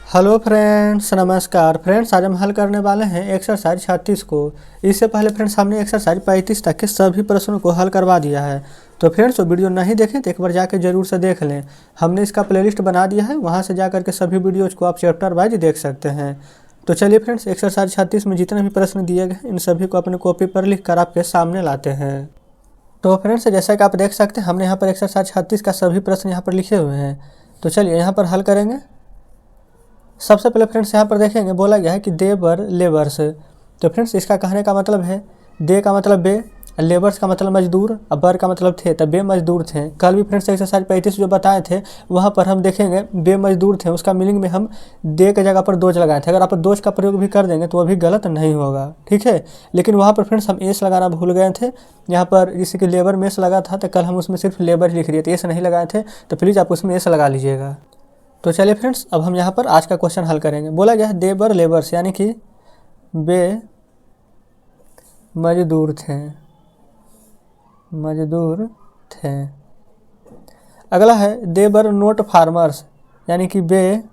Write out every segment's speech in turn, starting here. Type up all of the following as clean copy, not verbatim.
Hello friends, नमस्कार friends. आज हम हल करने वाले हैं एक्सरसाइज 36 को। इससे पहले फ्रेंड्स हमने एक्सरसाइज 35 तक के सभी प्रश्नों को हल करवा दिया है। तो फ्रेंड्स वो वीडियो नहीं देखें तो एक बार जाकर जरूर से देख लें। हमने इसका प्लेलिस्ट बना दिया है, वहां से जाकर के सभी वीडियोज़ को आप चैप्टर वाइज देख सकते हैं। तो चलिए फ्रेंड्स, एक्सरसाइज 36 में जितने भी प्रश्न दिए गए इन सभी को अपने कॉपी पर लिख कर आपके सामने लाते हैं। तो फ्रेंड्स जैसा कि आप देख सकते हैं, हमने यहाँ पर एक्सरसाइज 36 का सभी प्रश्न यहाँ पर लिखे हुए हैं। तो चलिए यहाँ पर हल करेंगे। सबसे पहले फ्रेंड्स यहाँ पर देखेंगे, बोला गया है कि दे बर लेबर्स। तो फ्रेंड्स इसका कहने का मतलब है, दे का मतलब बे, लेबर्स का मतलब मजदूर, और बर का मतलब थे। तब बे मजदूर थे। कल भी फ्रेंड्स एक्सरसाइज 35 जो बताए थे वहाँ पर हम देखेंगे बे मजदूर थे, उसका मीनिंग में हम दे के जगह पर दोज लगाए थे। अगर आप दोज का प्रयोग भी कर देंगे तो वह भी गलत नहीं होगा, ठीक है। लेकिन वहाँ पर फ्रेंड्स हम एस लगाना भूल गए थे। यहाँ पर जैसे कि लेबर में एस लगा था, तो कल हम उसमें सिर्फ लेबर लिख दिए थे, एस नहीं लगाए थे। तो प्लीज़ आप उसमें एस लगा लीजिएगा। तो चलिए फ्रेंड्स, अब हम यहाँ पर आज का क्वेश्चन हल करेंगे। बोला गया है दे बर लेबर्स, यानी कि बे मजदूर थे, मजदूर थे। अगला है दे बर नोट फार्मर्स, यानी कि बे,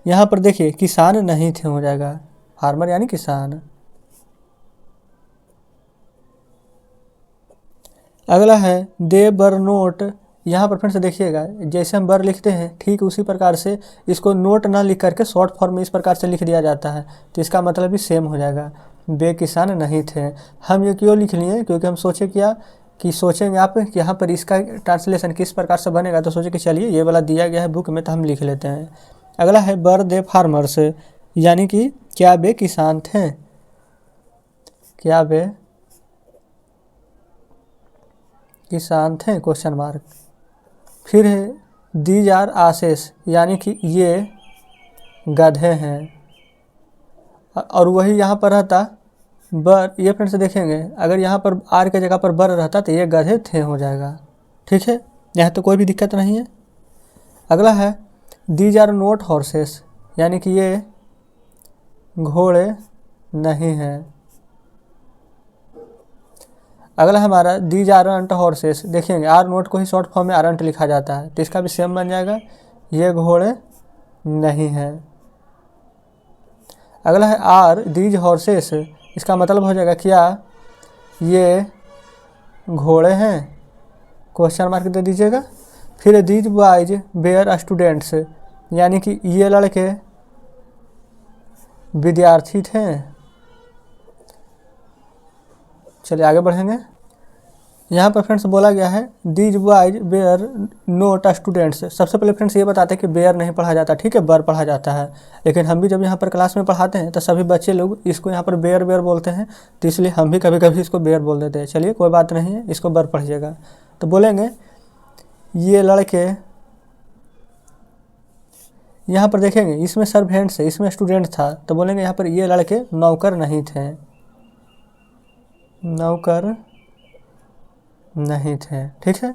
यहाँ पर देखिए किसान नहीं थे हो जाएगा, फार्मर यानी किसान। अगला है दे बर नोट, यहाँ पर फिर से देखिएगा जैसे हम बर लिखते हैं ठीक उसी प्रकार से इसको नोट ना लिख करके शॉर्ट फॉर्म में इस प्रकार से लिख दिया जाता है। तो इसका मतलब भी सेम हो जाएगा, बे किसान नहीं थे। हम ये क्यों लिख लिए, क्योंकि हम सोचेंगे आप कि यहाँ पर इसका ट्रांसलेशन किस प्रकार से बनेगा। तो सोचे कि चलिए ये वाला दिया गया है बुक में, तो हम लिख लेते हैं। अगला है बर दे फार्मर्स, यानी कि क्या बे किसान थे, क्या बे किसान थे, क्वेश्चन मार्क। फिर है दीज आर आसेस, यानी कि ये गधे हैं। और वही यहाँ पर रहता बर, ये फ्रेंड से देखेंगे अगर यहाँ पर आर के जगह पर बर रहता तो ये गधे थे हो जाएगा, ठीक है। यहाँ तो कोई भी दिक्कत नहीं है। अगला है दीज आर नोट हॉर्सेस, यानी कि ये घोड़े नहीं हैं। अगला हमारा दीज आरंट हॉर्सेस, देखेंगे आर नोट को ही शॉर्ट फॉर्म में आरंट लिखा जाता है, तो इसका भी सेम बन जाएगा, ये घोड़े नहीं हैं। अगला है आर दीज हॉर्सेस, इसका मतलब हो जाएगा क्या ये घोड़े हैं, क्वेश्चन मार्क दे दीजिएगा। फिर दीज बॉयज वेयर स्टूडेंट्स, यानी कि ये लड़के विद्यार्थी थे। चलिए आगे बढ़ेंगे। यहाँ पर फ्रेंड्स बोला गया है these boys bear not students. सबसे पहले फ्रेंड्स ये बताते हैं कि बेयर नहीं पढ़ा जाता, ठीक है, बर पढ़ा जाता है। लेकिन हम भी जब यहाँ पर क्लास में पढ़ाते हैं तो सभी बच्चे लोग इसको यहाँ पर बेयर बेयर बोलते हैं, तो इसलिए हम भी कभी कभी इसको बेयर बोल देते हैं। चलिए कोई बात नहीं है, इसको बर पढ़िएगा। तो बोलेंगे ये लड़के, यहाँ पर देखेंगे इसमें सर्वेंट्स है, इसमें स्टूडेंट था, तो बोलेंगे यहाँ पर ये लड़के नौकर नहीं थे, नौकर नहीं थे, ठीक है।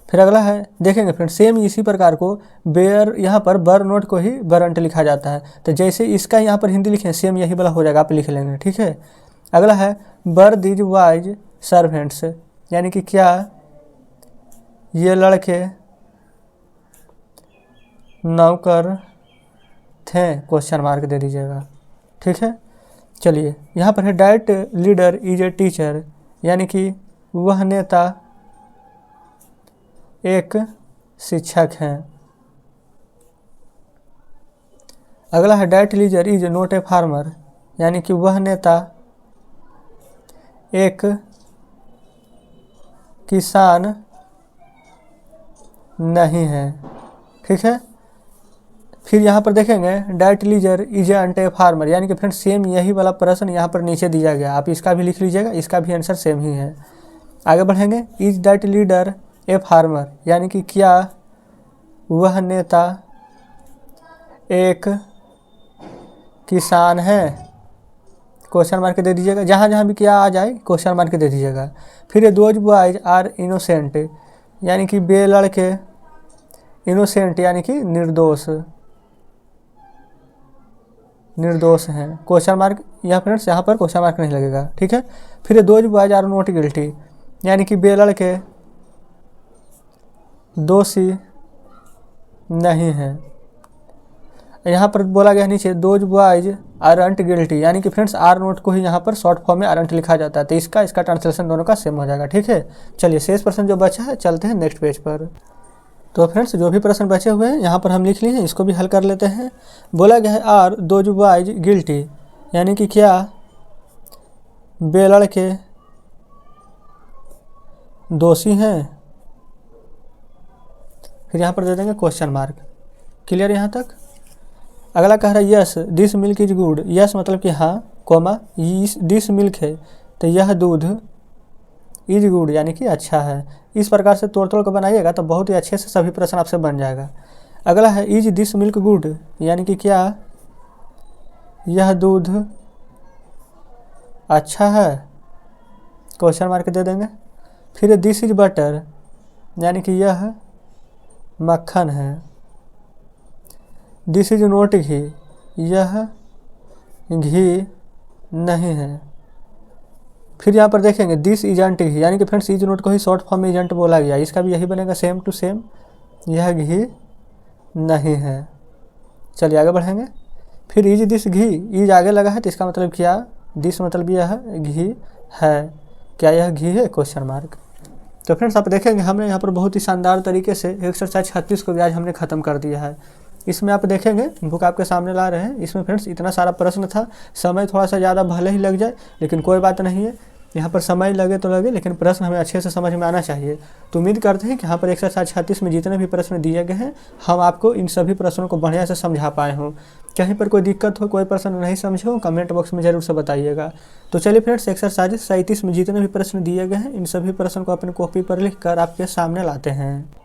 फिर अगला है देखेंगे फ्रेंड्स सेम इसी प्रकार को बेयर, यहाँ पर बर नोट को ही बरंट लिखा जाता है, तो जैसे इसका यहाँ पर हिंदी लिखें सेम यही वाला हो जाएगा, आप लिख लेंगे, ठीक है। अगला है बर दीज वाइज सर्वेंट्स, यानी कि क्या ये लड़के नौकर थे, क्वेश्चन मार्क दे दीजिएगा, ठीक है। चलिए यहाँ पर है diet leader is a teacher, यानी कि वह नेता एक शिक्षक हैं। अगला है diet leader is note a farmer, यानी कि वह नेता एक किसान नहीं है, ठीक है। फिर यहाँ पर देखेंगे diet leader is ant a farmer, यानी कि फ्रेंड्स सेम यही वाला प्रश्न यहाँ पर नीचे दिया गया, आप इसका भी लिख लीजिएगा, इसका भी आंसर सेम ही है। आगे बढ़ेंगे is diet leader a farmer, यानी कि क्या वह नेता एक किसान है, क्वेश्चन मार्क दे दीजिएगा, जहाँ जहाँ भी क्या आ जाए क्वेश्चन मार्क दे दीजिएगा। फिर दोज बॉयज आर इनोसेंट, यानी कि बे लड़के इनोसेंट यानी कि निर्दोष, निर्दोष हैं, क्वेश्चन मार्क। यहाँ फ्रेंड्स यहाँ पर क्वेश्चन मार्क नहीं लगेगा, ठीक है। फिर those boys are not guilty, यानी कि बे लड़के दोषी नहीं है। यहाँ पर बोला गया नीचे दोज बॉयज आरंट गिल्टी, यानी कि फ्रेंड्स आर नोट को ही यहाँ पर शॉर्ट फॉर्म में आरंट लिखा जाता है, तो इसका ट्रांसलेशन दोनों का सेम हो जाएगा। ठीक है, चलिए शेष प्रश्न जो बचा है चलते हैं नेक्स्ट पेज पर। तो फ्रेंड्स जो भी प्रश्न बचे हुए हैं यहाँ पर हम लिख लिए हैं, इसको भी हल कर लेते हैं। बोला गया है आर दोज बॉयज गिल्टी, यानी कि क्या वे लड़के दोषी हैं। फिर यहाँ पर दे देंगे क्वेश्चन मार्क। क्लियर यहाँ तक। अगला कह रहा है yes this milk is good, yes मतलब कि हाँ, कोमा दिस मिल्क है तो यह दूध इज गुड यानी कि अच्छा है। इस प्रकार से तोड़ तोड़ को बनाइएगा तो बहुत ही अच्छे से सभी प्रश्न आपसे बन जाएगा। अगला है इज दिस मिल्क गुड, यानी कि क्या यह दूध अच्छा है, क्वेश्चन मार्क दे देंगे। फिर दिस इज बटर, यानी कि यह मक्खन है। दिस इज नॉट घी, यह घी नहीं है। फिर यहाँ पर देखेंगे दिस इजंट घी, यानी कि फ्रेंड्स इज नोट को ही शॉर्ट फॉर्म में इजंट बोला गया, इसका भी यही बनेगा सेम टू सेम, यह घी नहीं है। चलिए आगे बढ़ेंगे। फिर इज दिस घी, इज आगे लगा है तो इसका मतलब क्या, दिस मतलब यह घी है, क्या यह घी है, क्वेश्चन मार्क। तो फ्रेंड्स आप देखेंगे हमने यहाँ पर बहुत ही शानदार तरीके से एक्सरसाइज 36 को भी आज हमने ख़त्म कर दिया है। इसमें आप देखेंगे बुक आपके सामने ला रहे हैं, इसमें फ्रेंड्स इतना सारा प्रश्न था, समय थोड़ा सा ज़्यादा भले ही लग जाए लेकिन कोई बात नहीं है, यहाँ पर समय लगे तो लगे लेकिन प्रश्न हमें अच्छे से समझ में आना चाहिए। तो उम्मीद करते हैं कि यहाँ पर एक्सरसाइज 36 में जितने भी प्रश्न दिए गए हैं हम आपको इन सभी प्रश्नों को बढ़िया से समझा पाए हों। कहीं पर कोई दिक्कत हो, कोई प्रश्न नहीं समझे हो, कमेंट बॉक्स में ज़रूर से बताइएगा। तो चलिए फ्रेंड्स एक्सरसाइज 37 में जितने भी प्रश्न दिए गए हैं इन सभी प्रश्न को अपनी कॉपी पर लिख कर आपके सामने लाते हैं।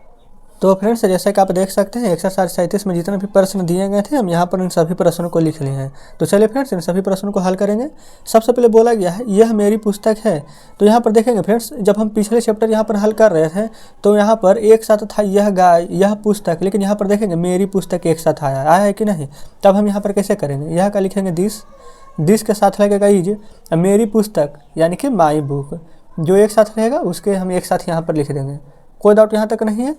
तो फ्रेंड्स जैसे कि आप देख सकते हैं एक्सरसाइज 37 में जितने भी प्रश्न दिए गए थे हम यहाँ पर इन सभी प्रश्नों को लिख लिए हैं। तो चलिए फ्रेंड्स इन सभी प्रश्नों को हल करेंगे। सबसे पहले बोला गया है यह मेरी पुस्तक है, तो यहाँ पर देखेंगे फ्रेंड्स जब हम पिछले चैप्टर यहाँ पर हल कर रहे थे तो यहाँ पर एक साथ था यह गाय यह पुस्तक, लेकिन यहाँ पर देखेंगे मेरी पुस्तक एक साथ आया है कि नहीं। तब हम यहाँ पर कैसे करेंगे, यह का लिखेंगे दिस के साथ लगेगा इज, मेरी पुस्तक यानी कि माई बुक, जो एक साथ रहेगा उसके हम एक साथ यहाँ पर लिख देंगे। कोई डाउट यहाँ तक नहीं है।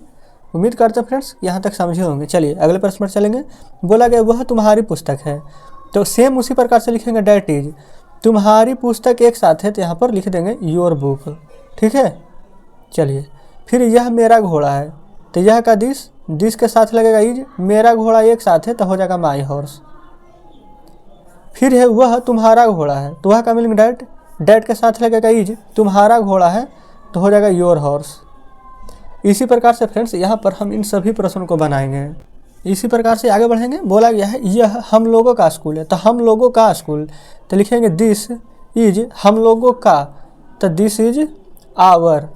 उम्मीद करते हैं फ्रेंड्स यहाँ तक समझे होंगे। चलिए अगले प्रश्न पर चलेंगे। बोला गया वह तुम्हारी पुस्तक है, तो सेम उसी प्रकार से लिखेंगे डैट इज, तुम्हारी पुस्तक एक साथ है तो यहाँ पर लिख देंगे योर बुक। ठीक है, चलिए फिर यह मेरा घोड़ा है, तो यह का दिस के साथ लगेगा इज, मेरा घोड़ा एक साथ है तो हो जाएगा माई हॉर्स। फिर है वह तुम्हारा घोड़ा है, तो वह का मीनिंग डैट के साथ लगेगा इज, तुम्हारा घोड़ा है तो हो जाएगा योर हॉर्स। इसी प्रकार से फ्रेंड्स यहाँ पर हम इन सभी प्रश्नों को बनाएंगे। इसी प्रकार से आगे बढ़ेंगे। बोला गया है यह हम लोगों का स्कूल है, तो हम लोगों का स्कूल तो लिखेंगे दिस इज हम लोगों का, तो दिस इज आवर,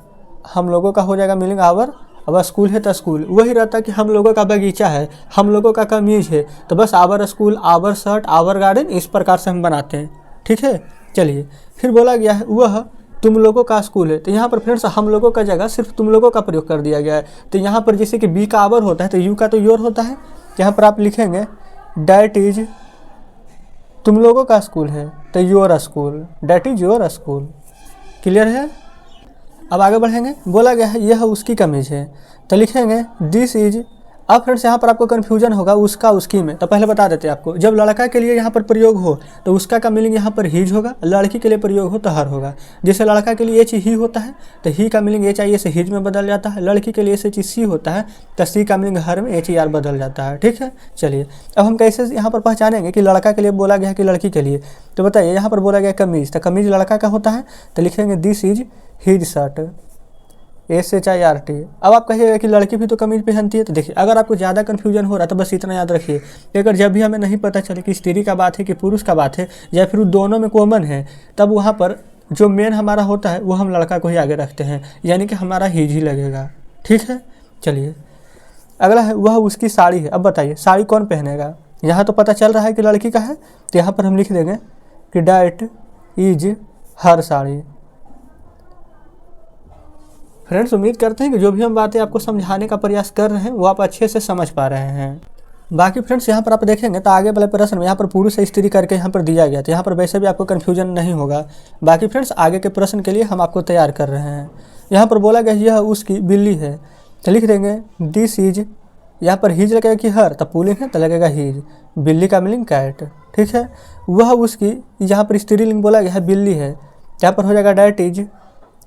हम लोगों का हो जाएगा मीनिंग आवर। अब स्कूल है तो स्कूल वही रहता कि हम लोगों का बगीचा है, हम लोगों का कमीज है, तो बस our school our shirt our garden, इस प्रकार से हम बनाते हैं। ठीक है, चलिए फिर बोला गया है वह तुम लोगों का स्कूल है, तो यहाँ पर फ्रेंड्स हम लोगों का जगह सिर्फ तुम लोगों का प्रयोग कर दिया गया है। तो यहाँ पर जैसे कि बी का आवर होता है तो यू का तो योर होता है, यहाँ पर आप लिखेंगे डैट इज तुम लोगों का स्कूल है तो your school, that is your school. Clear है। अब आगे बढ़ेंगे। बोला गया है यह उसकी कमीज है, तो लिखेंगे दिस इज। अब फ्रेंड्स यहाँ पर आपको कन्फ्यूजन होगा उसका उसकी में, तो पहले बता देते हैं आपको। जब लड़का के लिए यहाँ पर प्रयोग हो तो उसका का मीनिंग यहाँ पर हिज होगा, लड़की के लिए प्रयोग हो तो हर होगा। जैसे लड़का के लिए एच ही होता है तो ही का मीनिंग एच आई ए से हिज में बदल जाता है, लड़की के लिए एच सी होता है तो सी का मीनिंग हर में एच ई आर बदल जाता है। ठीक है, चलिए अब हम कैसे यहाँ पर पहचानेंगे कि लड़का के लिए बोला गया है कि लड़की के लिए। तो बताइए यहाँ पर बोला गया कमीज, तो कमीज लड़का का होता है तो लिखेंगे this is his shirt, SHIRT। अब आप कहिएगा कि लड़की भी तो कमीज पहनती है, तो देखिए अगर आपको ज़्यादा कन्फ्यूजन हो रहा है तो बस इतना याद रखिए कि अगर जब भी हमें नहीं पता चले कि स्त्री का बात है कि पुरुष का बात है या फिर दोनों में कॉमन है, तब वहाँ पर जो मेन हमारा होता है वो हम लड़का को ही आगे रखते हैं, यानी कि हमारा हिज ही लगेगा। ठीक है, चलिए अगला है वह उसकी साड़ी है। अब बताइए साड़ी कौन पहनेगा, यहाँ तो पता चल रहा है कि लड़की का है, तो यहाँ पर हम लिख देंगे कि that is her sari. Friends उम्मीद करते हैं कि जो भी हम बातें आपको समझाने का प्रयास कर रहे हैं वो आप अच्छे से समझ पा रहे हैं। बाकी फ्रेंड्स यहाँ पर आप देखेंगे तो आगे वाले प्रश्न में यहाँ पर पुरुष स्त्री करके यहाँ पर दिया गया, तो यहाँ पर वैसे भी आपको कन्फ्यूजन नहीं होगा। बाकी फ्रेंड्स आगे के प्रश्न के लिए हम आपको तैयार कर रहे हैं। यहाँ पर बोला गया यह उसकी बिल्ली है, तो लिख देंगे दिस इज, यहाँ पर हिज लगेगा कि हर, तो पुलिंग है तो लगेगा हिज, बिल्ली का मीनिंग कैट, ठीक है। वह उसकी, यहाँ पर स्त्रीलिंग बोला गया है बिल्ली है, यहाँ पर हो जाएगा डैट इज,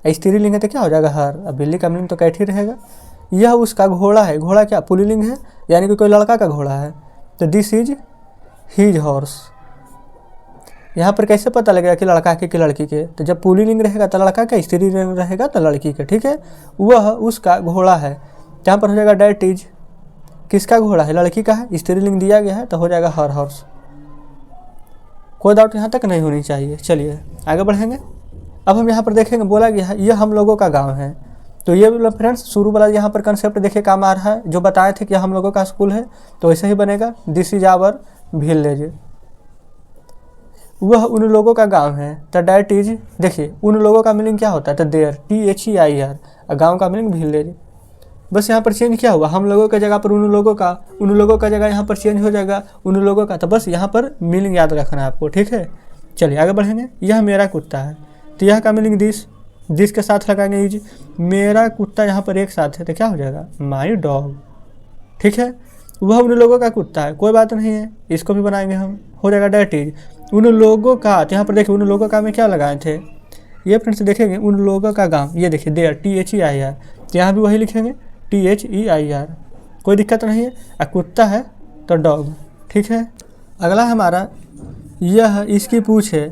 स्त्रीलिंग है तो क्या हो जाएगा हर, अब बिल्ली का मीनिंग तो कैट ही रहेगा। यह उसका घोड़ा है, घोड़ा क्या पुल्लिंग है, यानी कि कोई लड़का का घोड़ा है, तो दिस इज हीज हॉर्स। यहाँ पर कैसे पता लगेगा कि लड़का के कि लड़की के, तो जब पुल्लिंग रहेगा तो लड़का का, स्त्रीलिंग रहेगा तो लड़की के, ठीक है। वह उसका घोड़ा है, यहाँ पर हो जाएगा डैट इज, किसका घोड़ा है, लड़की का है, स्त्रीलिंग दिया गया है तो हो जाएगा हर हॉर्स। कोई डाउट यहाँ तक नहीं होनी चाहिए। चलिए आगे बढ़ेंगे। अब हम यहाँ पर देखेंगे, बोला गया है यह हम लोगों का गांव है, तो ये मतलब फ्रेंड्स शुरू वाला यहाँ पर कंसेप्ट देखिए काम आ रहा है, जो बताए थे कि हम लोगों का स्कूल है, तो ऐसे ही बनेगा, दिस इज आवर विलेज। वह उन लोगों का गांव है, तो डैट इज, देखिए उन लोगों का मीनिंग क्या होता है, तो देयर, THEIR, और गाँव का मीनिंग विलेज। बस यहाँ पर चेंज क्या हुआ, हम लोगों का जगह पर उन लोगों का जगह यहाँ पर चेंज हो जाएगा उन लोगों का, तो बस यहाँ पर मीनिंग याद रखना है आपको, ठीक है। चलिए आगे बढ़ेंगे। यह मेरा कुत्ता है, तो यह का मीनिंग दिस के साथ लगाएंगे इज, मेरा कुत्ता यहाँ पर एक साथ है तो क्या हो जाएगा माई डॉग, ठीक है। वह उन लोगों का कुत्ता है, कोई बात नहीं है, इसको भी बनाएंगे हम, हो जाएगा डैट इज उन लोगों का, तो यहाँ पर देखिए उन लोगों का में क्या लगाए थे, ये फ्रेंड्स देखेंगे उन लोगों का गाँव, ये देखिए देयर, THEIR, तो यहाँ भी वही लिखेंगे THEIR, कोई दिक्कत नहीं है। कुत्ता है तो डॉग, ठीक है। अगला हमारा, यह इसकी पूछ है,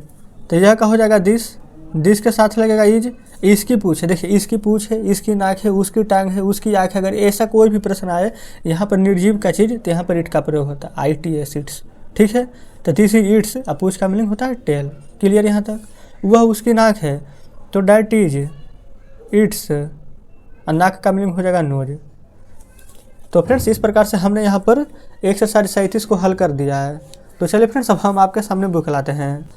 तो यह का हो जाएगा दिस के साथ लगेगा इज, इसकी पूछ है, देखिए इसकी पूछ है, इसकी नाक है, उसकी टांग है, उसकी आँख है, अगर ऐसा कोई भी प्रश्न आए यहाँ पर निर्जीव का चीज़, तो यहाँ पर इट का प्रयोग होता है, ITS इट्स, ठीक है। तो दिस इज इट्स, अब पूछ का मीनिंग होता है टेल, क्लियर यहाँ तक। वह उसकी नाक है, तो डैट इज इट्स, और नाक का मीनिंग हो जाएगा नोज। तो फ्रेंड्स इस प्रकार से हमने यहाँ पर एक्सरसाइज 37 को हल कर दिया है। तो चलिए फ्रेंड्स अब हम आपके सामने बुक लाते हैं।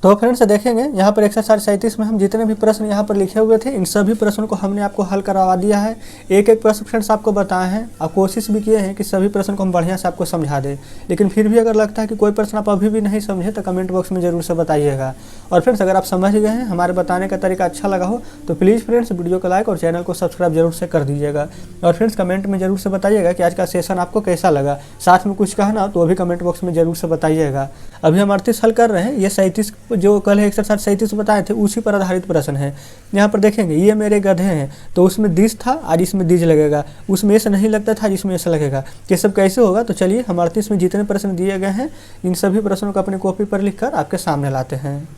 तो फ्रेंड्स देखेंगे यहाँ पर एक्सरसाइज 37 में हम जितने भी प्रश्न यहाँ पर लिखे हुए थे, इन सभी प्रश्नों को हमने आपको हल करवा दिया है। एक एक प्रश्न फ्रेंड्स आपको बताए हैं, और कोशिश भी किए हैं कि सभी प्रश्न को हम बढ़िया से आपको समझा दें। लेकिन फिर भी अगर लगता है कि कोई प्रश्न आप अभी भी नहीं समझे तो कमेंट बॉक्स में ज़रूर से बताइएगा। और फ्रेंड्स अगर आप समझ गए हैं, हमारे बताने का तरीका अच्छा लगा हो, तो प्लीज़ फ्रेंड्स वीडियो को लाइक और चैनल को सब्सक्राइब जरूर से कर दीजिएगा। और फ्रेंड्स कमेंट में जरूर से बताइएगा कि आज का सेशन आपको कैसा लगा, साथ में कुछ कहना तो वो भी कमेंट बॉक्स में जरूर से बताइएगा। अभी हम 38 हल कर रहे हैं, ये 37 जो कल है एक्सरसाइज 37 बताए थे उसी पर आधारित प्रश्न है। यहाँ पर देखेंगे ये मेरे गधे हैं, तो उसमें दिस था आज इसमें दिज लगेगा, उसमें ऐसा नहीं लगता था जिसमें ऐसा लगेगा, ये सब कैसे होगा। तो चलिए हम 38 में जितने प्रश्न दिए गए हैं इन सभी प्रश्नों को अपनी कॉपी पर लिखकर आपके सामने लाते हैं।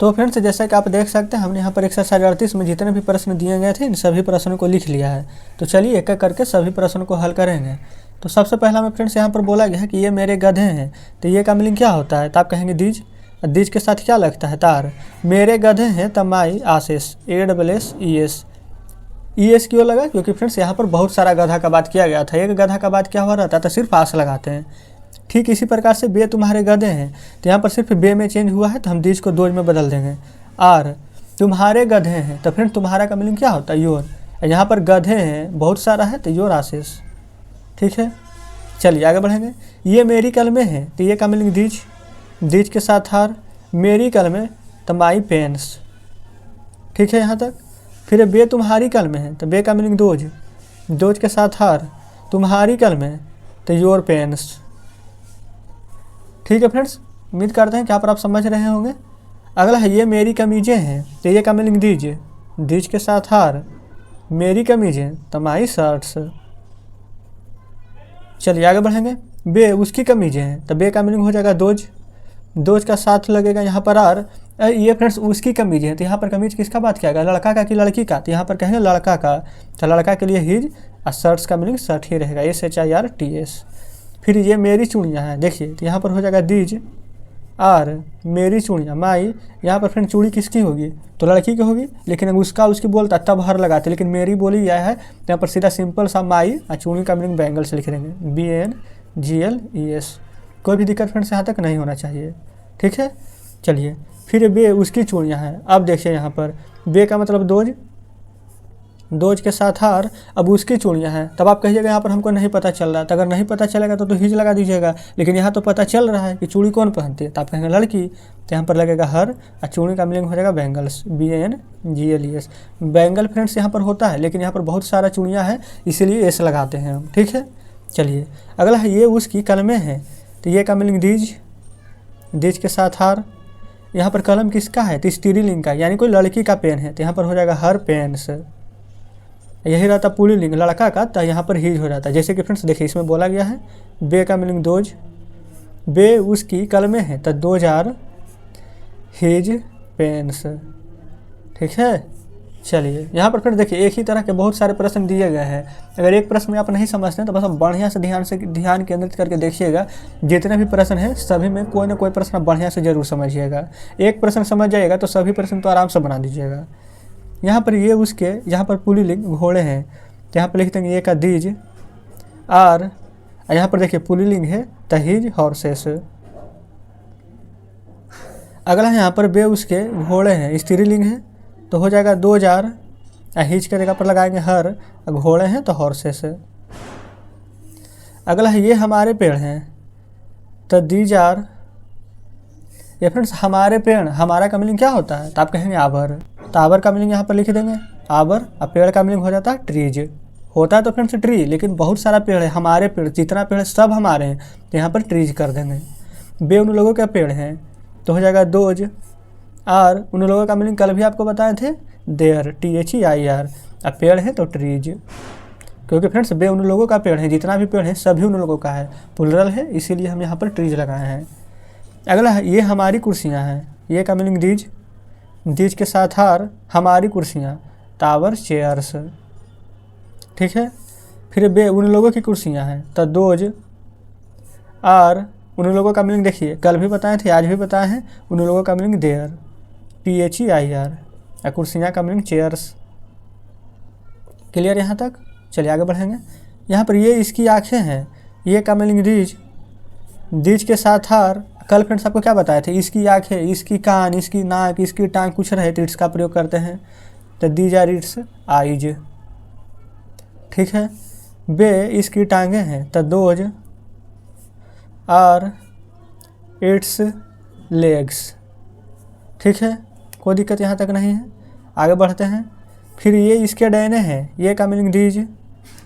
तो फ्रेंड्स जैसा कि आप देख सकते हैं हमने यहाँ पर एक्सरसाइज 38 में जितने भी प्रश्न दिए गए थे इन सभी प्रश्नों को लिख लिया है। तो चलिए एक एक करके सभी प्रश्नों को हल करेंगे। तो सबसे पहला में फ्रेंड्स यहाँ पर बोला गया है कि ये मेरे गधे हैं, तो ये का मीनिंग क्या होता है, तो आप कहेंगे दीज के साथ क्या लगता है तार, मेरे गधे हैं तो माई आसेस, ES क्यों लगा, क्योंकि फ्रेंड्स यहाँ पर बहुत सारा गधा का बात किया गया था, एक गधा का बात क्या हुआ रहता है तो सिर्फ आस लगाते हैं। ठीक इसी प्रकार से बे तुम्हारे गधे हैं, तो यहाँ पर सिर्फ बे में चेंज हुआ है तो हम दीज को दोज में बदल देंगे। आर तुम्हारे गधे हैं, तो फ्रेंड तुम्हारा का मीनिंग क्या होता है योर, यहाँ पर गधे हैं बहुत सारा है तो योर आसेस, ठीक है। चलिए आगे बढ़ेंगे। ये मेरी कलमें हैं, तो ये का मीनिंग दीज के साथ हार, मेरी कलमें तो माई पेन्स, ठीक है यहाँ तक। फिर बे तुम्हारी कलमें हैं, तो बे का मीनिंग दोज के साथ हार, तुम्हारी कलमें तो योर पेन्स, ठीक है फ्रेंड्स। उम्मीद करते हैं कि यहाँ पर आप समझ रहे होंगे। अगला है ये मेरी कमीजें हैं, तो ये का मीनिंग दीज के साथ हार, मेरी कमीजें तो माई शर्ट्स। चलिए आगे बढ़ेंगे। बे उसकी कमीजें हैं, तो बे का मीनिंग हो जाएगा दोज का साथ लगेगा यहाँ पर आर। ये फ्रेंड्स उसकी कमीज है, तो यहाँ पर कमीज किसका बात किया गया, लड़का का कि लड़की का, तो यहाँ पर कहेंगे लड़का का, तो लड़का के लिए हिज, और शर्ट्स का मीनिंग शर्ट ही रहेगा, SHIRTS। फिर ये मेरी चूड़ियाँ हैं, देखिए तो यहाँ पर हो जाएगा दीज आर मेरी चूड़ियाँ माई। यहाँ पर फ्रेंड चूड़ी किसकी होगी, तो लड़की की होगी, लेकिन उसकी बोलता तब हर लगाते, लेकिन मेरी बोली यह है, यहाँ पर सीधा सिंपल सा माई और चूड़ी का मीनिंग बैंगल्स लिख देंगे, BANGLES। कोई भी दिक्कत फ्रेंड्स यहाँ तक नहीं होना चाहिए, ठीक है। चलिए फिर बे उसकी चूड़ियाँ हैं, अब देखिए यहाँ पर बे का मतलब दोज के साथ हार, अब उसकी चूड़ियाँ हैं, तब आप कहिएगा यहाँ पर हमको नहीं पता चल रहा, तो अगर नहीं पता चलेगा तो हिज लगा दीजिएगा, लेकिन यहाँ तो पता चल रहा है कि चूड़ी कौन पहनती है, तो आप कहेंगे लड़की, तो यहाँ पर लगेगा हर, और चूड़ी का मीनिंग हो जाएगा बैंगल्स, BANGLES। बैंगल फ्रेंड्स यहाँ पर होता है, लेकिन यहाँ पर बहुत सारा चूड़ियाँ हैं इसीलिए एस लगाते हैं हम, ठीक है। चलिए अगला है ये उसकी कलमें हैं, तो ये का मीनिंग दीज, दीज के साथ हर। यहाँ पर कलम किसका है, तो स्त्रीलिंग का, यानी कोई लड़की का पेन है, तो यहाँ पर हो जाएगा हर पेन्स। यही रहता पुल्लिंग लड़का का, तो यहाँ पर हिज हो जाता है। जैसे कि फ्रेंड्स देखिए इसमें बोला गया है बे का मीनिंग दोज, बे उसकी कलमें हैं, तो दोज आर हिज पेन्स। ठीक है, चलिए यहाँ पर फिर देखिए एक ही तरह के बहुत सारे प्रश्न दिए गए हैं। अगर एक प्रश्न में आप नहीं समझते हैं तो बस आप बढ़िया से ध्यान केंद्रित करके देखिएगा। जितने भी प्रश्न हैं सभी में कोई ना कोई प्रश्न बढ़िया से जरूर समझिएगा। एक प्रश्न समझ जाइएगा तो सभी प्रश्न तो आराम से बना दीजिएगा। यहाँ पर ये उसके, यहाँ पर पुल्लिंग घोड़े हैं, तो यहाँ पर लिख देंगे ये का दीज आर, यहाँ पर देखिए पुल्लिंग है तो हिज हॉर्सेस। अगला यहाँ पर बे उसके घोड़े हैं, स्त्रीलिंग है, तो हो जाएगा दो जार, हिज के जगह पर लगाएंगे हर, घोड़े हैं तो हॉर्सेस। अगला है ये हमारे पेड़ हैं, तो दीज आर। ये फ्रेंड्स हमारे पेड़, हमारा का मीनिंग क्या होता है, तो आप कहेंगे आबर, तो आबर का मीनिंग यहाँ पर लिख देंगे आबर। अब पेड़ का मीनिंग हो जाता है ट्रीज, होता है तो फ्रेंड्स ट्री, लेकिन बहुत सारा पेड़ है, हमारे पेड़, जितना पेड़ है सब हमारे हैं, तो यहाँ पर ट्रीज कर देंगे। बे उन लोगों के पेड़ हैं, तो हो जाएगा दोज आर। उन लोगों का मीनिंग कल भी आपको बताए थे देयर, THEIR। अब पेड़ है तो ट्रीज, क्योंकि फ्रेंड्स बे उन लोगों का पेड़ है, जितना भी पेड़ है सभी उन लोगों का है, प्लुरल है, इसीलिए हम यहाँ पर ट्रीज लगाए हैं। अगला है ये हमारी कुर्सियाँ हैं, ये का मीनिंग दीज, दीज के साथ हार, हमारी कुर्सियाँ, टावर चेयर्स। ठीक है, फिर बे उन लोगों की कुर्सियाँ हैं, तो दोज आर। उन लोगों का मीनिंग देखिए कल भी बताए थे, आज भी बताए हैं, उन लोगों का मीनिंग देयर, THEIR। और कुर्सियाँ का मीनिंग चेयर्स। क्लियर यहाँ तक, चलिए आगे बढ़ेंगे। यहाँ पर ये इसकी आँखें हैं, ये का मीनिंग दीज, दीज के साथ हार। कल फ्रेंड्स आपको क्या बताए थे, इसकी आँखें, इसकी कान, इसकी नाक, इसकी टांग, कुछ रहे तो इट्स का प्रयोग करते हैं, तो दीज आर इट्स आइज। ठीक है, बे इसकी टांगें हैं, तो दोज आर इट्स लेग्स। ठीक है, कोई दिक्कत यहाँ तक नहीं है, आगे बढ़ते हैं। फिर ये इसके डैने हैं, ये का मीनिंग दीज,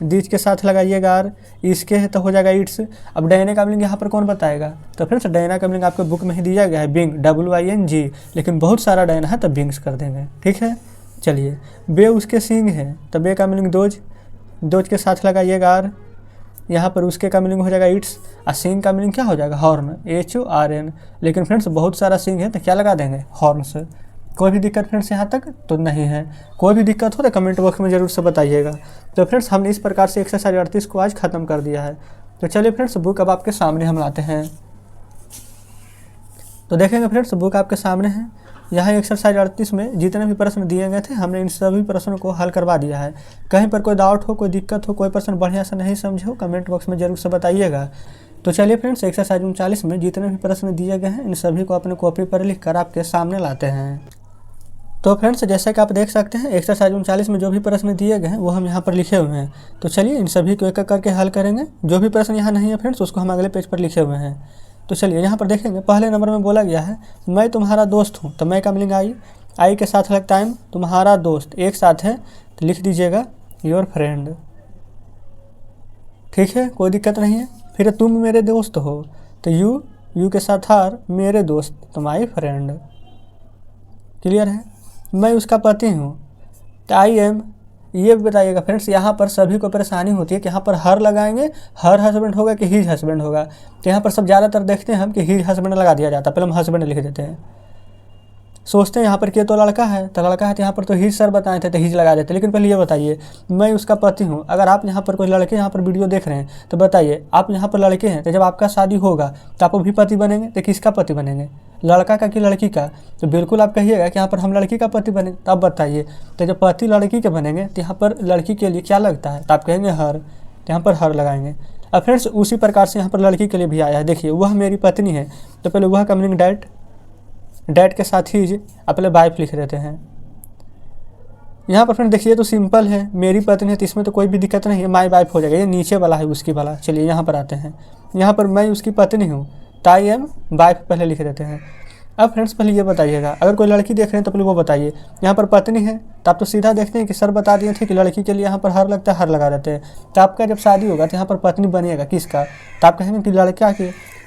दीज के साथ लगाइएगा आर, इसके है तो हो जाएगा इट्स। अब डैने का मीनिंग यहाँ पर कौन बताएगा, तो फ्रेंड्स डैना का मीनिंग आपके बुक में ही दिया गया है बिंग, WING, लेकिन बहुत सारा डैना है तो बिंग्स कर देंगे। ठीक है, चलिए बे उसके सींग हैं, तो बे का मीनिंग दोज, दोज के साथ लगाइएगा आर, यहाँ पर उसके का मीनिंग हो जाएगा इट्स। और सींग का मीनिंग क्या हो जाएगा, हॉर्न, HORN। लेकिन फ्रेंड्स बहुत सारा सींग है तो क्या लगा देंगे, हॉर्न्स। कोई भी दिक्कत फ्रेंड्स यहाँ तक तो नहीं है, कोई भी दिक्कत हो तो कमेंट बॉक्स में ज़रूर से बताइएगा। तो फ्रेंड्स हमने इस प्रकार से एक्सरसाइज 38 को आज ख़त्म कर दिया है। तो चलिए फ्रेंड्स बुक अब आपके सामने हम लाते हैं, तो देखेंगे फ्रेंड्स बुक आपके सामने है। यहाँ एक्सरसाइज 38 में जितने भी प्रश्न दिए गए थे हमने इन सभी प्रश्नों को हल करवा दिया है। कहीं पर कोई डाउट हो, कोई दिक्कत हो, कोई प्रश्न बढ़िया से नहीं समझे हो, कमेंट बॉक्स में ज़रूर से बताइएगा। तो चलिए फ्रेंड्स एक्सरसाइज 39 में जितने भी प्रश्न दिए गए हैं इन सभी को अपने कॉपी पर लिख कर आपके सामने लाते हैं। तो फ्रेंड्स जैसा कि आप देख सकते हैं एक्सरसाइज 39 में जो भी प्रश्न दिए गए हैं वो हम यहाँ पर लिखे हुए हैं। तो चलिए इन सभी को एक एक करके हल करेंगे। जो भी प्रश्न यहाँ नहीं है फ्रेंड्स उसको हम अगले पेज पर लिखे हुए हैं। तो चलिए यहाँ पर देखेंगे, पहले नंबर में बोला गया है मैं तुम्हारा दोस्त हूँ, तो मैं का मीनिंग आई के साथ लगता है तुम्हारा दोस्त, एक साथ है तो लिख दीजिएगा योर फ्रेंड। ठीक है, कोई दिक्कत नहीं है। फिर तुम मेरे दोस्त हो, तो यू के साथ आर, मेरे दोस्त, तो माई फ्रेंड। क्लियर है। मैं उसका पति हूँ, तो आई एम। ये बताइएगा फ्रेंड्स, यहाँ पर सभी को परेशानी होती है कि यहाँ पर हर लगाएंगे, हर हस्बैंड होगा कि हिज हस्बैंड होगा। तो यहाँ पर सब ज़्यादातर देखते हैं हम कि हिज हस्बैंड लगा दिया जाता है, पहले हम हस्बैंड लिख देते हैं। सोचते हैं यहाँ पर कि तो लड़का है, तो लड़का है तो यहाँ पर तो हिज सर बताए थे तो हिज लगा देते। लेकिन पहले ये बताइए मैं उसका पति हूँ। अगर आप यहाँ पर कोई लड़के यहाँ पर वीडियो देख रहे हैं तो बताइए, आप यहाँ पर लड़के हैं तो जब आपका शादी होगा तो आप भी पति बनेंगे, तो किसका पति बनेंगे, लड़का का कि लड़की का? तो बिल्कुल आप कहिएगा कि यहाँ पर हम लड़की का पति बने। तो अब बताइए, तो जब पति लड़की के बनेंगे तो यहाँ पर लड़की के लिए क्या लगता है, तो आप कहेंगे हर, तो यहाँ पर हर लगाएंगे। अब फ्रेंड्स उसी प्रकार से यहाँ पर लड़की के लिए भी आया है। देखिए वह मेरी पत्नी है, तो पहले वह का मीनिंग डैट, डैट के साथ ही पहले वाइफ लिख देते हैं। यहाँ पर फ्रेंड देखिए तो सिंपल है, मेरी पत्नी है तो इसमें तो कोई भी दिक्कत नहीं है, माई वाइफ हो जाएगा। ये नीचे वाला है उसकी वाला। चलिए यहाँ पर आते हैं, यहाँ पर मैं उसकी पत्नी हूँ, ताई एम वाइफ पहले लिख देते हैं। अब फ्रेंड्स पहले ये बताइएगा, अगर कोई लड़की देख रहे हैं तो पहले वो बताइए, यहाँ पर पत्नी है तो आप तो सीधा देखते हैं कि सर बता दिए थे कि लड़की के लिए यहाँ पर हर लगता है, हर लगा देते हैं। तो आपका जब शादी होगा तो यहाँ पर पत्नी बनिएगा किसका, तो आप कहेंगे कि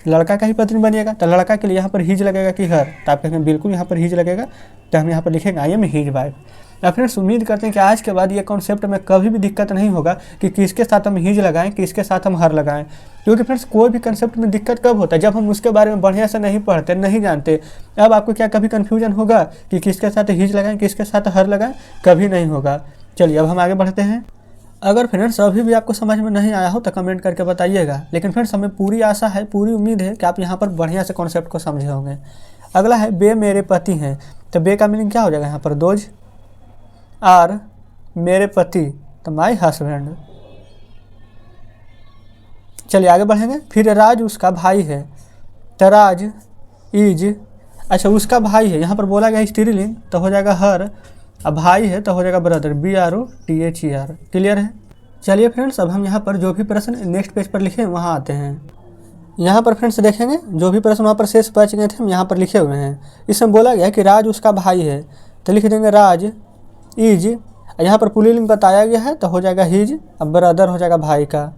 लड़का का ही पत्नी बनिएगा। तो लड़का के लिए यहाँ पर हिज लगेगा कि हर, तो आप कहेंगे बिल्कुल यहाँ पर हिज लगेगा। तो हम यहाँ पर लिखेंगे I am his wife. Friends उम्मीद करते हैं कि आज के बाद ये कॉन्सेप्ट में कभी भी दिक्कत नहीं होगा कि किसके साथ हम हिज लगाएं, किसके साथ हम हर लगाएं। क्योंकि फ्रेंड्स कोई भी कंसेप्ट में दिक्कत कब होता है, जब हम उसके बारे में बढ़िया से नहीं पढ़ते, नहीं जानते। अब आपको क्या कभी कन्फ्यूजन होगा कि किसके साथ हिज लगाएं, किसके साथ हर लगाएं, कभी नहीं होगा। चलिए अब हम आगे बढ़ते हैं। अगर फ्रेंड्स अभी भी आपको समझ में नहीं आया हो तो कमेंट करके बताइएगा। लेकिन फ्रेंड्स हमें पूरी आशा है, पूरी उम्मीद है कि आप यहाँ पर बढ़िया से कॉन्सेप्ट को समझे होंगे। अगला है बे मेरे पति हैं। तो बे का मीनिंग क्या हो जाएगा यहाँ पर, दोज आर मेरे पति, तो माई हस्बैंड। चलिए आगे बढ़ेंगे। फिर राज उसका भाई है, तो राज इज, अच्छा उसका भाई है, यहाँ पर बोला गया स्त्रीलिंग तो हो जाएगा हर, अब भाई है तो हो जाएगा ब्रदर, BROTHER। क्लियर है। चलिए फ्रेंड्स अब हम यहाँ पर जो भी प्रश्न नेक्स्ट पेज पर लिखे वहाँ आते हैं। यहाँ पर फ्रेंड्स देखेंगे जो भी प्रश्न वहाँ पर शेष बच गए थे हम यहाँ पर लिखे हुए हैं। इसमें बोला गया कि राज उसका भाई है, तो लिख देंगे राज इज, यहाँ पर पुल्लिंग बताया गया है तो हो जाएगा हिज, अब ब्रदर हो जाएगा भाई का।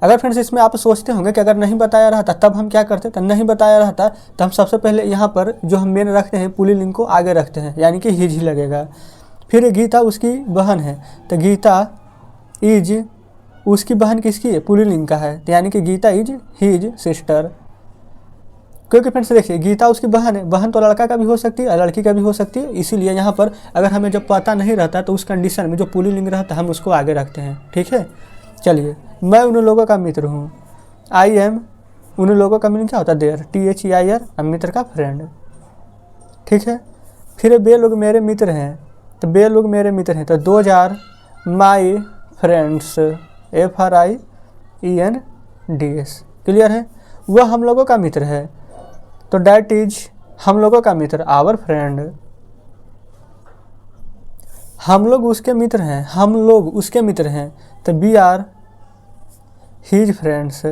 अगर फ्रेंड्स इसमें आप सोचते होंगे कि अगर नहीं बताया रहता तब हम क्या करते, तो नहीं बताया रहता तो हम सबसे पहले यहाँ पर जो हम मेन रखते हैं पुल्लिंग को आगे रखते हैं, यानी कि हिज ही लगेगा। फिर गीता उसकी बहन है, तो गीता इज, उसकी बहन किसकी है, पुल्लिंग का है, तो यानी कि गीता इज हिज सिस्टर। क्योंकि फ्रेंड्स देखिए गीता उसकी बहन है, बहन तो लड़का का भी हो सकती है और लड़की का भी हो सकती है, इसीलिए यहाँ पर अगर हमें जब पता नहीं रहता तो उस कंडीशन में जो पुल्लिंग रहता है हम उसको आगे रखते हैं। ठीक है। चलिए मैं उन लोगों का मित्र हूँ, आई एम, उन लोगों का मीनिंग क्या होता है, देयर, THEIR, और मित्र का फ्रेंड। ठीक है। फिर बे लोग मेरे मित्र हैं, तो बे लोग मेरे मित्र हैं, तो those are my friends, FRIENDS। Clear है। वह हम लोगों का मित्र है, तो डैट इज, हम लोगों का मित्र, आवर फ्रेंड। हम लोग उसके मित्र हैं, हम लोग उसके मित्र हैं, तो वी आर हिज फ्रेंड्स।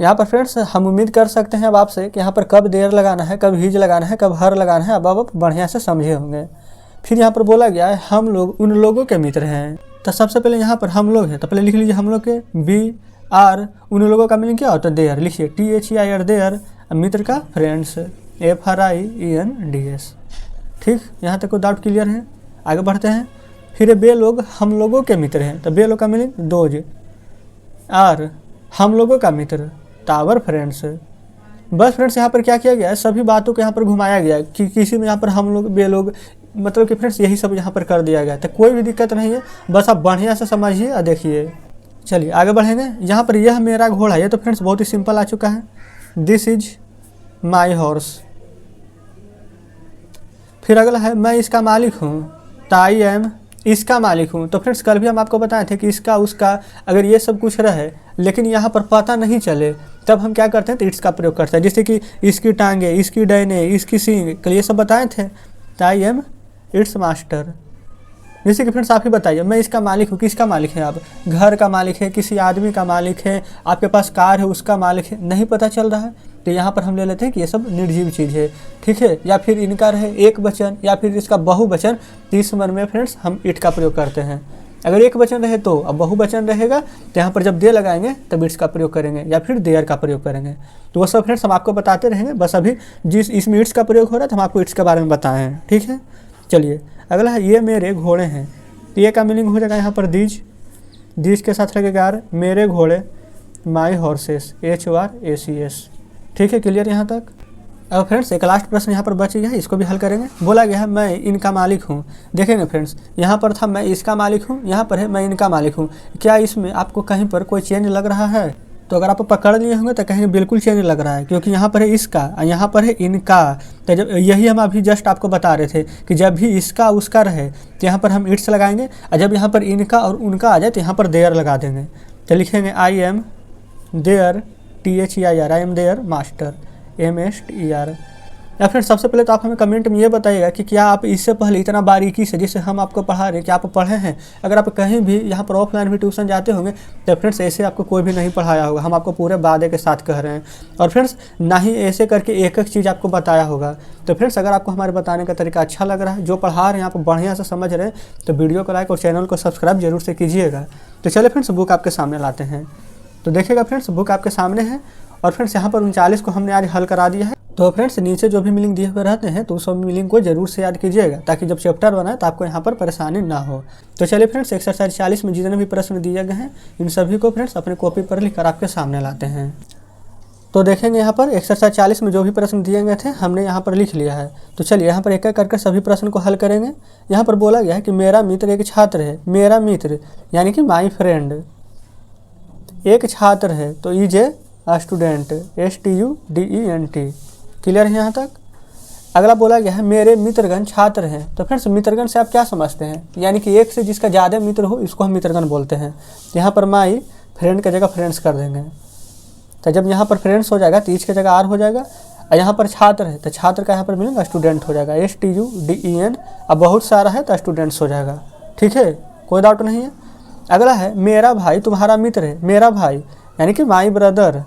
यहाँ पर फ्रेंड्स हम उम्मीद कर सकते हैं अब आपसे कि यहाँ पर कब देर लगाना है, कब हिज लगाना है, कब हर लगाना है, अब आप बढ़िया से समझे होंगे। फिर यहाँ पर बोला गया है हम लोग उन लोगों के मित्र हैं, तो सबसे पहले यहाँ पर हम लोग हैं, तो पहले लिख लीजिए हम लोग के, बी आर, उन लोगों का मीनिंग क्या होता है, देयर, लिखिए THEIR देयर, मित्र का फ्रेंड्स, FRIENDS। ठीक, यहाँ तक कोई डाउट क्लियर है। आगे बढ़ते हैं। फिर बे लोग हम लोगों के मित्र हैं, तो बे लोग का मीनिंग दोज आर, हम लोगों का मित्र, टावर फ्रेंड्स। बस फ्रेंड्स यहाँ पर क्या किया गया है, सभी बातों को यहाँ पर घुमाया गया है कि किसी में यहाँ पर हम लोग, बे लोग, मतलब कि फ्रेंड्स यही सब यहाँ पर कर दिया गया है, तो कोई भी दिक्कत नहीं है, बस आप बढ़िया से समझिए और देखिए। चलिए आगे बढ़ेंगे। यहाँ पर यह मेरा घोड़ा है, ये तो फ्रेंड्स बहुत ही सिंपल आ चुका है, दिस इज माई हॉर्स। फिर अगला है मैं इसका मालिक हूँ, तो आई एम इसका मालिक हूँ। तो फ्रेंड्स कल भी हम आपको बताए थे कि इसका उसका अगर ये सब कुछ रहे लेकिन यहाँ पर पता नहीं चले तब हम क्या करते हैं, तो इट्स का प्रयोग करते हैं। जैसे कि इसकी टांगे, इसकी डैने, इसकी सींग, कल ये सब बताए थे, तो आई एम इट्स मास्टर। जैसे कि फ्रेंड्स आप ही बताइए, मैं इसका मालिक हूँ, किसका मालिक है आप, घर का मालिक है, किसी आदमी का मालिक है, आपके पास कार है उसका मालिक है, नहीं पता चल रहा है तो यहाँ पर हम ले लेते हैं कि ये सब निर्जीव चीज़ है। ठीक है। या फिर इनका रहे एक वचन या फिर इसका बहुवचन, तो इस समय में फ्रेंड्स हम इट का प्रयोग करते हैं। अगर एक वचन रहे तो, अब बहुवचन रहेगा तो यहाँ पर जब दे लगाएंगे तब इट्स का प्रयोग करेंगे या फिर देयर का प्रयोग करेंगे। तो वो सब फ्रेंड्स हम आपको बताते रहेंगे, बस अभी जिस इसमें इट्स का प्रयोग हो रहा है तो हम आपको इट्स के बारे में बताएं हैं। ठीक है। चलिए अगला है ये मेरे घोड़े हैं, तो ये का मीनिंग हो जाएगा यहाँ पर दीज के साथ लगेगा यार, मेरे घोड़े, माई हॉर्सेस, HORSES। ठीक है। क्लियर यहाँ तक। अब फ्रेंड्स एक लास्ट प्रश्न यहाँ पर बच गया है, इसको भी हल करेंगे। बोला गया है मैं इनका मालिक हूँ। देखेंगे फ्रेंड्स यहाँ पर था मैं इसका मालिक हूँ, यहाँ पर है मैं इनका मालिक हूँ। क्या इसमें आपको कहीं पर कोई चेंज लग रहा है? तो अगर आप पकड़ लिए होंगे तो कहेंगे बिल्कुल चेंज लग रहा है, क्योंकि यहाँ पर है इसका और यहाँ पर है इनका। तो जब यही हम अभी जस्ट आपको बता रहे थे कि जब भी इसका उसका रहे तो यहाँ पर हम इट्स लगाएंगे, और जब यहाँ पर इनका और उनका आ जाए तो यहाँ पर देयर लगा देंगे। तो लिखेंगे I am their, THEIR, I am their master, MSTER। या फिर सबसे पहले तो आप हमें कमेंट में ये बताइएगा कि क्या आप इससे पहले इतना बारीकी से जिससे हम आपको पढ़ा रहे हैं क्या आप पढ़े हैं। अगर आप कहीं भी यहाँ पर ऑफलाइन भी ट्यूशन जाते होंगे तो फ्रेंड्स ऐसे आपको कोई भी नहीं पढ़ाया होगा, हम आपको पूरे वादे के साथ कह रहे हैं। और फ्रेंड्स ना ही ऐसे करके एक एक चीज़ आपको बताया होगा। तो फ्रेंड्स अगर आपको हमारे बताने का तरीका अच्छा लग रहा है, जो पढ़ा रहे हैं आप बढ़िया से समझ रहे हैं, तो वीडियो को लाइक और चैनल को सब्सक्राइब जरूर से कीजिएगा। तो चलिए फ्रेंड्स बुक आपके सामने लाते हैं। तो देखिएगा फ्रेंड्स बुक आपके सामने है और फ्रेंड्स यहाँ पर 39 को हमने आज हल करा दिया है। तो फ्रेंड्स नीचे जो भी मीनिंग दिए हुए रहते हैं तो उस मीनिंग को जरूर से याद कीजिएगा ताकि जब चैप्टर बनाए तो आपको यहाँ पर परेशानी ना हो। तो चलिए फ्रेंड्स एक्सरसाइज 40 में जितने भी प्रश्न दिए गए हैं इन सभी को फ्रेंड्स अपने कॉपी पर लिखकर आपके सामने लाते हैं। तो देखेंगे यहाँ पर एक्सरसाइज 40 में जो भी प्रश्न दिए गए थे हमने यहाँ पर लिख लिया है। तो चलिए यहाँ पर एक एक करके सभी प्रश्न को हल करेंगे। यहाँ पर बोला गया है कि मेरा मित्र एक छात्र है। मेरा मित्र यानी कि माई फ्रेंड एक छात्र है, तो is a student, STUDENT। Clear है यहाँ तक। अगला बोला गया है मेरे मित्रगण छात्र हैं। तो फ्रेंड्स मित्रगण से आप क्या समझते हैं, यानी कि एक से जिसका ज़्यादा मित्र हो इसको हम मित्रगण बोलते हैं। यहाँ पर माई फ्रेंड की जगह फ्रेंड्स कर देंगे। तो जब यहाँ पर फ्रेंड्स हो जाएगा तो इच की जगह आर हो जाएगा। और यहाँ पर छात्र है तो छात्र का यहाँ पर मिलेगा स्टूडेंट हो जाएगा, STUDEN। अब बहुत सारा है तो स्टूडेंट्स हो जाएगा। ठीक है, कोई डाउट नहीं है। अगला है मेरा भाई तुम्हारा मित्र है। मेरा भाई यानी कि माई ब्रदर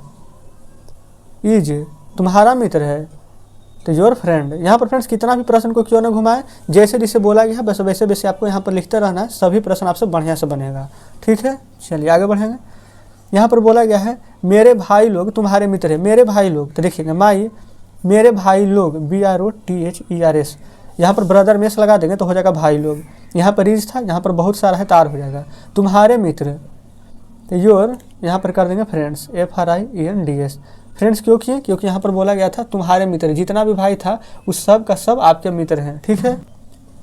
इज तुम्हारा मित्र है, तो योर फ्रेंड। यहाँ पर फ्रेंड्स कितना भी प्रश्न को क्यों ना घुमाए, जैसे जिसे बोला गया है बस वैसे वैसे आपको यहाँ पर लिखते रहना है, सभी प्रश्न आपसे बढ़िया से बनेगा। ठीक है, चलिए आगे बढ़ेंगे। यहाँ पर बोला गया है मेरे भाई लोग तुम्हारे मित्र है। मेरे भाई लोग, तो देखिएगा माई मेरे भाई लोग BROTHERS। यहाँ पर ब्रदर मेस लगा देंगे तो हो जाएगा भाई लोग। यहाँ पर इज था, यहाँ पर बहुत सारा है तार हो जाएगा। तुम्हारे मित्र, तो योर यहाँ पर कर देंगे फ्रेंड्स, FRIENDS। फ्रेंड्स क्यों किए, क्योंकि यहाँ पर बोला गया था तुम्हारे मित्र, जितना भी भाई था उस सब का सब आपके मित्र हैं। ठीक है,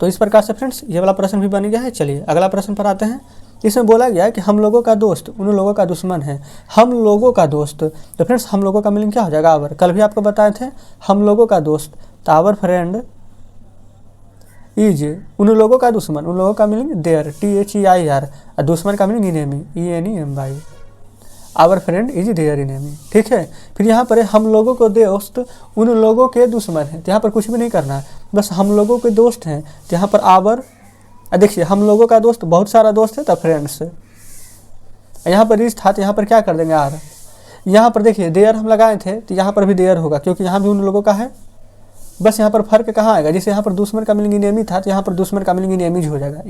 तो इस प्रकार से फ्रेंड्स ये वाला प्रश्न भी बन गया है। चलिए अगला प्रश्न पर आते हैं। इसमें बोला गया है कि हम लोगों का दोस्त उन लोगों का दुश्मन है। हम लोगों का दोस्त, तो फ्रेंड्स हम लोगों का मीनिंग क्या हो जाएगा, आवर। कल भी आपको बताए थे हम लोगों का दोस्त, तो आवर फ्रेंड इज उन लोगों का दुश्मन। उन लोगों का मीनिंग देयर, THEIR। और दुश्मन का meaning enemy, ENEMY। Our friend is their enemy. ठीक है, फिर यहाँ पर हम लोगों को दोस्त उन लोगों के दुश्मन है। तो यहाँ पर कुछ भी नहीं करना है, बस हम लोगों के दोस्त हैं। तो यहाँ पर आवर, देखिए हम लोगों का दोस्त बहुत सारा दोस्त है तो फ्रेंड्स। यहाँ पर इज था तो यहाँ पर क्या कर देंगे, आर। यहाँ पर देखिए देयर हम लगाए थे तो यहाँ पर भी देयर होगा क्योंकि यहाँ भी उन लोगों का है। बस यहाँ पर फर्क कहाँ आएगा, जैसे यहाँ पर दुश्मन का मीनिंग इनेमी था तो यहाँ पर दुश्मन का मीनिंग इनेमीज हो जाएगा,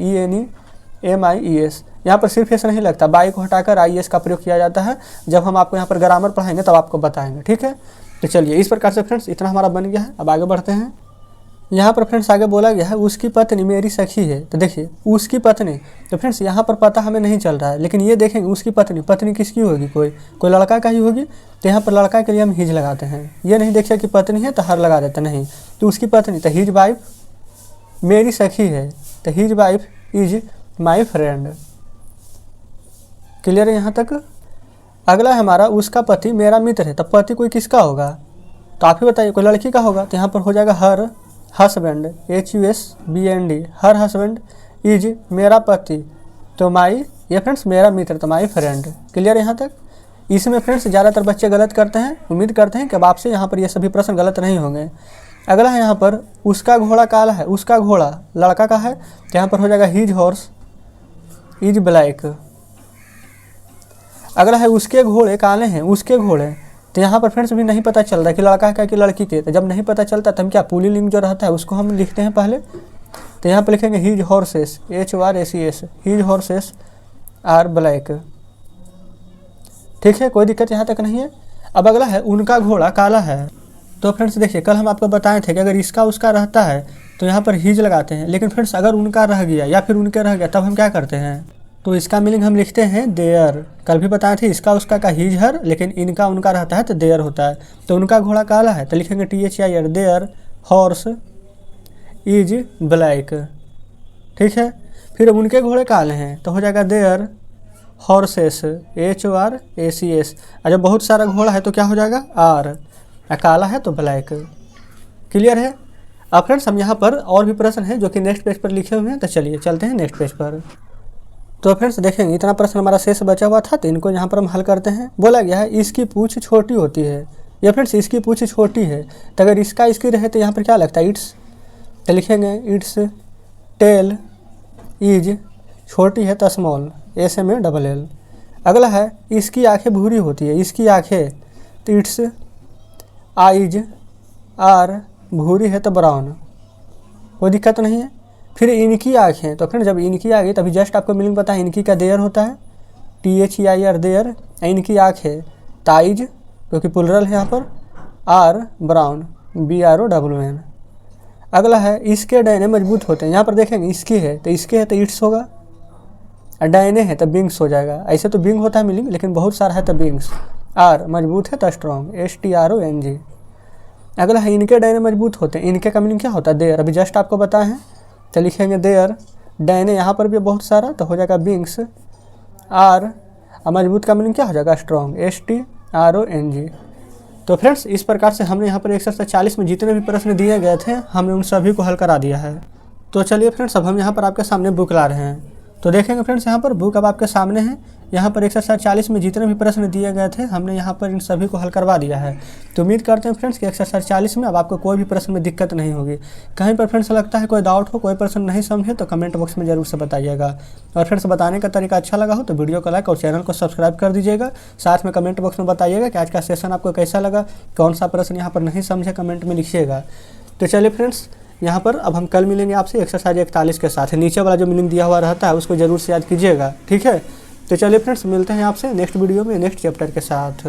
ENEMIES। यहाँ पर सिर्फ ऐसा नहीं लगता, बाई को हटाकर IES का प्रयोग किया जाता है। जब हम आपको यहाँ पर ग्रामर पढ़ाएंगे तब आपको बताएंगे। ठीक है, तो चलिए इस प्रकार से फ्रेंड्स इतना हमारा बन गया है। अब आगे बढ़ते हैं। यहाँ पर फ्रेंड्स आगे बोला गया है उसकी पत्नी मेरी सखी है। तो देखिए उसकी पत्नी, तो फ्रेंड्स यहाँ पर पता हमें नहीं चल रहा है, लेकिन ये देखेंगे उसकी पत्नी, पत्नी किसकी होगी, कोई लड़का का ही होगी। तो यहाँ पर लड़का के लिए हम हिज लगाते हैं। ये नहीं देखिए कि पत्नी है तो हर लगा देते, नहीं। तो उसकी पत्नी, तो हिज वाइफ मेरी सखी है, तो his wife is my friend. Clear है यहाँ तक। अगला है हमारा उसका पति मेरा मित्र है। तो पति कोई किसका होगा, तो आप ही बताइए, कोई लड़की का होगा। तो यहाँ पर हो जाएगा her husband, HUSBAND। Her husband is मेरा पति, तो माई, ये फ्रेंड्स मेरा मित्र, तो माई फ्रेंड। क्लियर यहाँ तक। इसमें फ्रेंड्स ज़्यादातर बच्चे गलत करते हैं। उम्मीद करते हैं कि अब आपसे यहाँ पर ये सभी प्रश्न गलत नहीं होंगे। अगला है यहाँ पर उसका घोड़ा काला है। उसका घोड़ा लड़का का है, तो यहाँ पर हो जाएगा हिज हॉर्स इज ब्लैक। अगला है उसके घोड़े काले हैं। उसके घोड़े, तो यहाँ पर फ्रेंड्स भी नहीं पता चल रहा है कि लड़का है कि लड़की के। तो जब नहीं पता चलता तब क्या पुल्लिंग जो रहता है उसको हम लिखते हैं पहले। तो यहाँ पर लिखेंगे his horses, HORSES, his horses are black. ठीक है, कोई दिक्कत यहाँ तक नहीं है। अब अगला है उनका घोड़ा काला है। तो फ्रेंड्स देखिए कल हम आपको बताए थे कि अगर इसका उसका रहता है तो यहाँ पर हिज लगाते हैं, लेकिन फ्रेंड्स अगर उनका रह गया या फिर उनके रह गया तब हम क्या करते हैं, तो इसका मीनिंग हम लिखते हैं देयर। कल भी बताए थे इसका उसका का हिज हर, लेकिन इनका उनका रहता है तो देयर होता है। तो उनका घोड़ा काला है तो लिखेंगे THEIR, their horse is black. ठीक है, फिर उनके घोड़े काले हैं तो हो जाएगा देयर हॉर्सेस, HORACS। और जब बहुत सारा घोड़ा है तो क्या हो जाएगा, आर। काला है तो ब्लैक। क्लियर है। अब फ्रेंड्स हम यहाँ पर और भी प्रश्न हैं जो कि नेक्स्ट पेज पर लिखे हुए हैं, तो चलिए चलते हैं नेक्स्ट पेज पर। तो फ्रेंड्स देखेंगे इतना प्रश्न हमारा शेष बचा हुआ था, तो इनको यहाँ पर हम हल करते हैं। बोला गया है इसकी पूँछ छोटी होती है। या फ्रेंड्स इसकी पूंछ छोटी है, तो अगर इसका इसकी रहे तो यहाँ पर क्या लगता है इट्स, तो लिखेंगे इट्स टेल इज, छोटी है तो स्मॉल, SMALL। अगला है इसकी आंखें भूरी होती है, इसकी आंखें, तो इट्स आइज आर, भूरी है तो ब्राउन, कोई दिक्कत नहीं है। फिर इनकी आँखें, तो फ्रेंड जब इनकी आ गई तभी जस्ट आपको मीनिंग पता है, इनकी का देयर होता है, THEIR देयर, इनकी आँखें ताइज क्योंकि प्लुरल है यहाँ पर, आर ब्राउन, BROWN। अगला है इसके डायने मजबूत होते हैं, यहाँ पर देखेंगे इसकी है तो इसके है तो इट्स होगा, और डायने है तो बिंग्स हो जाएगा। ऐसे तो बिंग होता है मीनिंग, लेकिन बहुत सारा है तो बिंग्स। आर मजबूत है तो स्ट्रॉन्ग, STRONG। अगला है इनके डायने मजबूत होते हैं, इनके का मीनिंग क्या होता है देयर, अभी जस्ट आपको बताए हैं, तो लिखेंगे देयर, डायने यहाँ पर भी बहुत सारा तो हो जाएगा बिंग्स, आर, मजबूत का मीनिंग क्या हो जाएगा स्ट्रॉन्ग, STRONG। तो फ्रेंड्स इस प्रकार से हमने यहाँ पर एक्सरसाइज 40 में जितने भी प्रश्न दिए गए थे हमने उन सभी को हल करा दिया है। तो चलिए फ्रेंड्स अब हम यहाँ पर आपके सामने बुक ला रहे हैं, तो देखेंगे फ्रेंड्स यहाँ पर बुक अब आपके सामने है। यहाँ पर एक्सरसाइज 40 में जितने भी प्रश्न दिए गए थे हमने यहाँ पर इन सभी को हल करवा दिया है। तो उम्मीद करते हैं फ्रेंड्स कि एक्सरसाइज 40 में अब आपको कोई भी प्रश्न में दिक्कत नहीं होगी। कहीं पर फ्रेंड्स लगता है कोई डाउट हो, कोई प्रश्न नहीं समझे तो कमेंट बॉक्स में जरूर से बताइएगा। और फ्रेंड्स बताने का तरीका अच्छा लगा हो तो वीडियो को लाइक और चैनल को सब्सक्राइब कर दीजिएगा। साथ में कमेंट बॉक्स में बताइएगा कि आज का सेशन आपको कैसा लगा, कौन सा प्रश्न यहाँ पर नहीं समझे कमेंट में लिखिएगा। तो चलिए फ्रेंड्स यहाँ पर अब हम कल मिलेंगे आपसे एक्सरसाइज 41 के साथ। नीचे वाला जो मीनिंग दिया हुआ रहता है उसको जरूर से याद कीजिएगा, ठीक है। तो चलिए फ्रेंड्स मिलते हैं आपसे नेक्स्ट वीडियो में नेक्स्ट चैप्टर के साथ।